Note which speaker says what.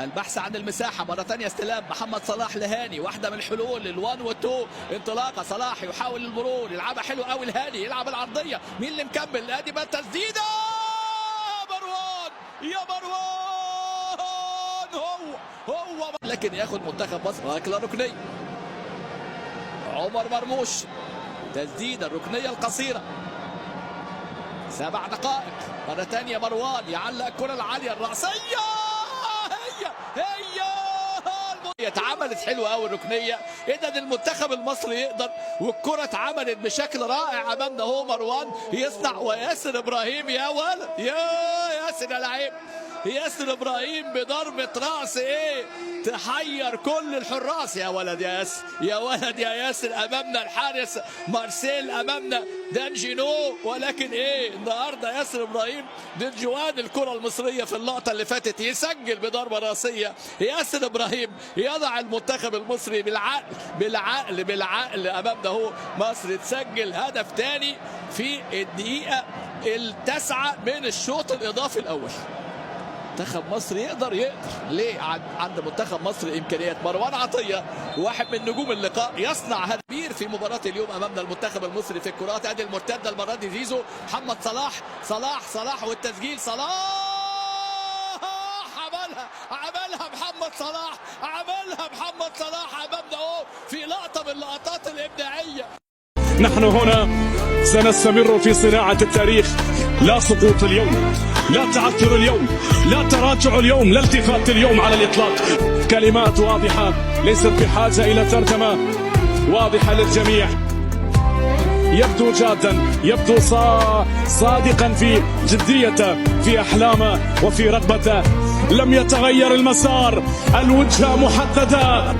Speaker 1: البحث عن المساحة مرة ثانية، استلام محمد صلاح لهاني، واحدة من الحلول ال1 وال2، انطلاقة صلاح يحاول المرور، يلعبها حلو قوي لهاني، يلعب العرضية، مين اللي مكمل؟ ادي بقى تسديدة مروان، يا مروان هو لكن ياخد منتخب مصر ركلة ركنية. عمر مرموش، تسديدة الركنية القصيرة، 7 دقائق. مرة ثانية مروان يعلق الكرة العالية الرأسية، هي اتعملت حلوه قوي الركنيه. اذا المنتخب المصري يقدر، والكره اتعملت بشكل رائع امامنا. هو مروان يصنع، وياسر ابراهيم يا ولد، يا ياسر يا لعيب، ياسر ابراهيم بضربه راس تحير كل الحراس. يا ولد يا ياسر، يا ولد يا ياسر. امامنا الحارس مارسيل، امامنا دانجينو، ولكن النهارده ياسر ابراهيم دنجوان الكره المصريه في اللقطه اللي فاتت يسجل بضربه راسيه. ياسر ابراهيم يضع المنتخب المصري بالعقل امامنا. هو مصر تسجل هدف ثاني في الدقيقه ال9 من الشوط الاضافي الاول. منتخب مصر يقدر ليه؟ عند منتخب مصر امكانيات. مروان عطيه واحد من نجوم اللقاء يصنع هدف كبير في مباراه اليوم امامنا المنتخب المصري في الكرات. ادي المرتده المره دي زيزو، محمد صلاح والتسجيل. صلاح عملها محمد صلاح امامنا في لقطه من اللقطات الابداعيه.
Speaker 2: نحن هنا سنستمر في صناعة التاريخ. لا سقوط اليوم، لا تعثر اليوم، لا تراجع اليوم، لا التفات اليوم على الإطلاق. كلمات واضحة ليست بحاجة إلى ترجمة، واضحة للجميع. يبدو جادا، يبدو صادقا في جديته، في أحلامه وفي رغبته. لم يتغير المسار، الوجهة محددة.